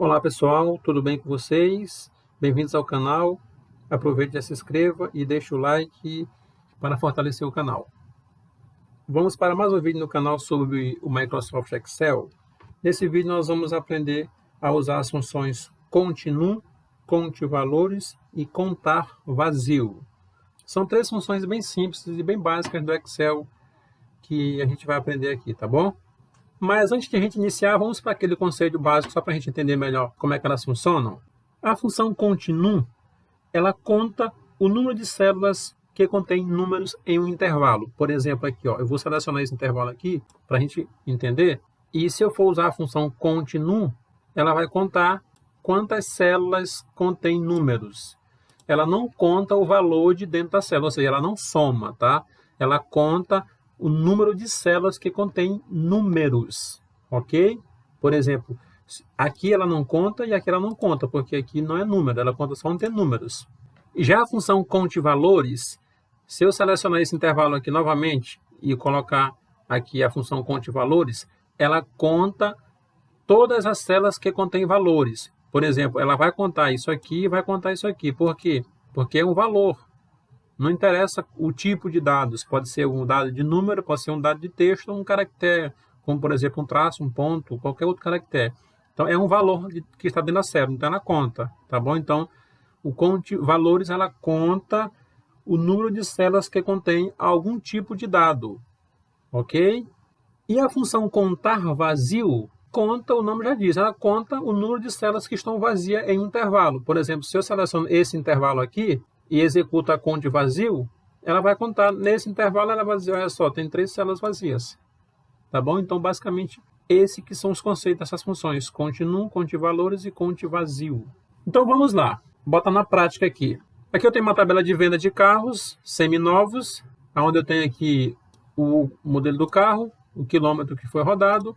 Olá pessoal, tudo bem com vocês? Bem-vindos ao canal. Aproveite e se inscreva e deixe o like para fortalecer o canal. Vamos para mais um vídeo no canal sobre o Microsoft Excel. Nesse vídeo nós vamos aprender a usar as funções continue, conte valores e contar vazio. São três funções bem simples e bem básicas do Excel que a gente vai aprender aqui, tá bom? Mas antes de a gente iniciar, vamos para aquele conceito básico, só para a gente entender melhor como é que elas funcionam. A função continue, ela conta o número de células que contém números em um intervalo. Por exemplo, aqui, eu vou selecionar esse intervalo aqui para a gente entender. E se eu for usar a função continue, ela vai contar quantas células contém números. Ela não conta o valor de dentro da célula, ou seja, ela não soma, tá? Ela conta o número de células que contém números, ok? Por exemplo, aqui ela não conta e aqui ela não conta, porque aqui não é número, ela conta só onde tem números. Já a função conte valores, se eu selecionar esse intervalo aqui novamente e colocar aqui a função conte valores, ela conta todas as células que contêm valores. Por exemplo, ela vai contar isso aqui e vai contar isso aqui. Por quê? Porque é um valor. Não interessa o tipo de dados, pode ser um dado de número, pode ser um dado de texto, um caractere, como por exemplo um traço, um ponto, qualquer outro caractere. Então é um valor que está dentro da célula, então ela conta, tá bom? Então o conte valores, ela conta o número de células que contém algum tipo de dado, ok? E a função contar vazio conta, o nome já diz, ela conta o número de células que estão vazias em um intervalo. Por exemplo, se eu seleciono esse intervalo aqui e executo a conte vazio, ela vai contar, nesse intervalo ela vai dizer, olha só, tem 3 células vazias. Tá bom? Então, basicamente, esses que são os conceitos dessas funções, continue, conte valores e conte vazio. Então, vamos lá, bota na prática aqui. Aqui eu tenho uma tabela de venda de carros seminovos, onde eu tenho aqui o modelo do carro, o quilômetro que foi rodado,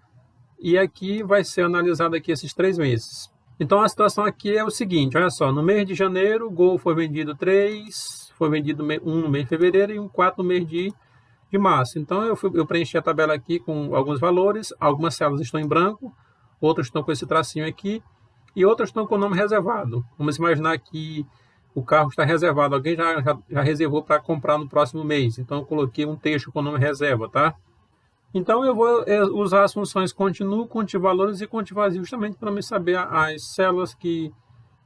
e aqui vai ser analisado aqui esses 3 meses. Então, a situação aqui é o seguinte, olha só, no mês de janeiro, o Gol foi vendido 3, foi vendido 1 no mês de fevereiro e um 4 no mês de março. Então, eu preenchi a tabela aqui com alguns valores, algumas células estão em branco, outras estão com esse tracinho aqui, e outras estão com o nome reservado. Vamos imaginar que o carro está reservado, alguém já reservou para comprar no próximo mês, então eu coloquei um texto com o nome reserva, tá? Então, eu vou usar as funções continue, conte valores e conte vazio, justamente para me saber as células que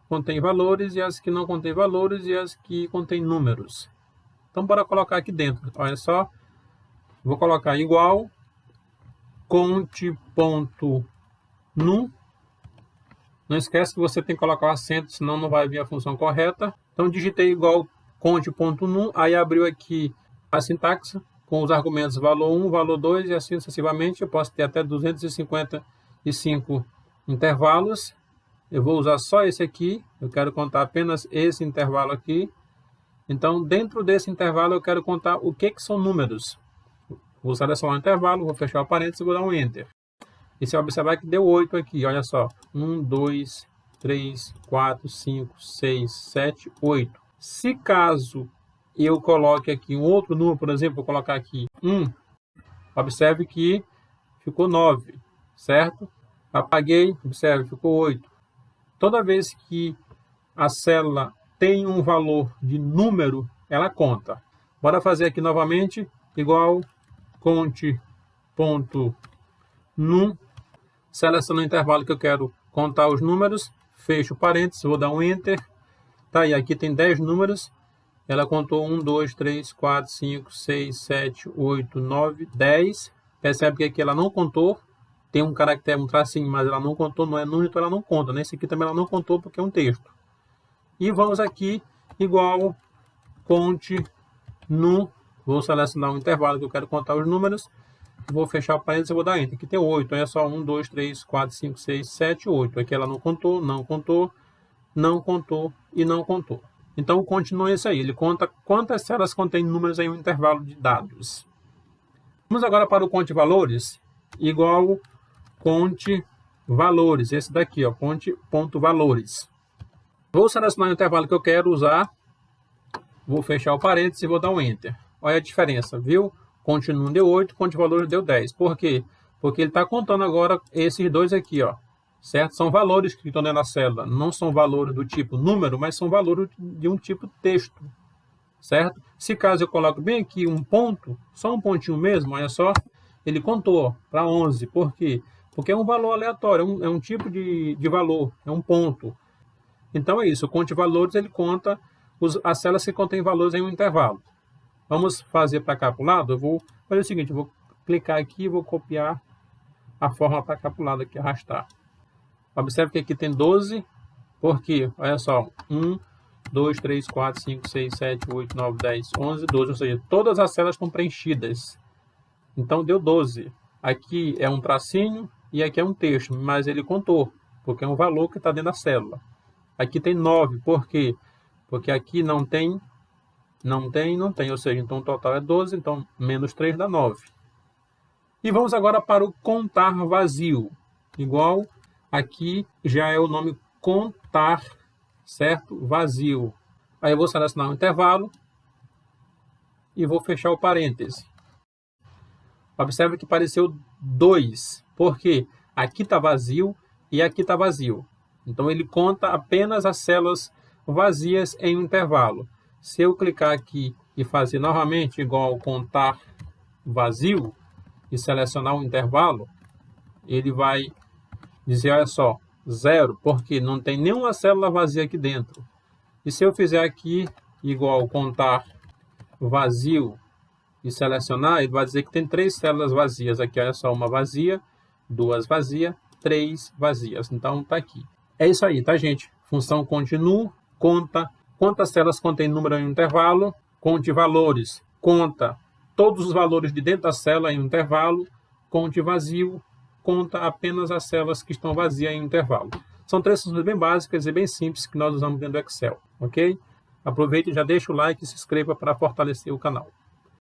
contêm valores e as que não contêm valores e as que contêm números. Então, bora colocar aqui dentro. Olha só, vou colocar igual conte.nu. Não esquece que você tem que colocar o acento, senão não vai vir a função correta. Então, digitei igual conte.nu, aí abriu aqui a sintaxe, com os argumentos valor 1, valor 2 e assim sucessivamente. Eu posso ter até 255 intervalos. Eu vou usar só esse aqui. Eu quero contar apenas esse intervalo aqui. Então, dentro desse intervalo, eu quero contar o que são números. Vou selecionar o intervalo, vou fechar o parênteses e vou dar um Enter. E você vai observar que deu 8 aqui. Olha só. 1, 2, 3, 4, 5, 6, 7, 8. Se caso eu coloque aqui um outro número, por exemplo, vou colocar aqui 1, observe que ficou 9, certo? Apaguei, observe, ficou 8. Toda vez que a célula tem um valor de número, ela conta. Bora fazer aqui novamente, igual conte.nu, seleciono o intervalo que eu quero contar os números, fecho o parênteses, vou dar um Enter. Tá, e aqui tem 10 números. Ela contou 1, 2, 3, 4, 5, 6, 7, 8, 9, 10. Percebe que aqui ela não contou. Tem um caractere, um tracinho, mas ela não contou, não é número, então ela não conta. Nesse aqui também ela não contou porque é um texto. E vamos aqui, igual conte.nu. Vou selecionar um intervalo que eu quero contar os números. Vou fechar o parênteses e vou dar Enter. Aqui tem 8. Olha só, 1, 2, 3, 4, 5, 6, 7, 8. Aqui ela não contou, não contou, não contou e não contou. Então, continua isso aí. Ele conta quantas células contém números em um intervalo de dados. Vamos agora para o conte valores. Igual conte valores. Esse daqui, conte.valores. Vou selecionar o intervalo que eu quero usar. Vou fechar o parênteses e vou dar um Enter. Olha a diferença, viu? Continue deu 8, conte valores deu 10. Por quê? Porque ele está contando agora esses dois aqui, ó. certo? São valores que estão dentro da célula, não são valores do tipo número, mas são valores de um tipo texto, certo? Se caso eu coloco bem aqui um ponto, só um pontinho mesmo, olha só, ele contou para 11. Por quê? Porque é um valor aleatório, é um tipo de valor, é um ponto. Então é isso, o conte valores ele conta as células que contêm valores em um intervalo. Vamos fazer para cá para o lado? Eu vou fazer o seguinte, eu vou clicar aqui e vou copiar a forma para cá para o lado aqui, arrastar. Observe que aqui tem 12, porque, olha só, 1, 2, 3, 4, 5, 6, 7, 8, 9, 10, 11, 12, ou seja, todas as células estão preenchidas. Então deu 12. Aqui é um tracinho e aqui é um texto, mas ele contou, porque é um valor que está dentro da célula. Aqui tem 9, por quê? Porque aqui não tem, ou seja, então o total é 12, então menos 3 dá 9. E vamos agora para o contar vazio. Igual, aqui já é o nome contar, certo? Vazio. Aí eu vou selecionar um intervalo e vou fechar o parêntese. Observe que apareceu 2, porque aqui está vazio e aqui está vazio. Então ele conta apenas as células vazias em um intervalo. Se eu clicar aqui e fazer novamente igual contar vazio e selecionar um intervalo, ele vai dizer, olha só, 0, porque não tem nenhuma célula vazia aqui dentro. E se eu fizer aqui igual contar vazio e selecionar, ele vai dizer que tem 3 células vazias. Aqui, olha só, uma vazia, 2 vazias, 3 vazias. Então, está aqui. É isso aí, tá, gente? Função continue, conta quantas células contém número em um intervalo, conte valores, conta todos os valores de dentro da célula em um intervalo, conte vazio, conta apenas as células que estão vazias em um intervalo. São 3 funções bem básicas e bem simples que nós usamos dentro do Excel, ok? Aproveite e já deixa o like e se inscreva para fortalecer o canal.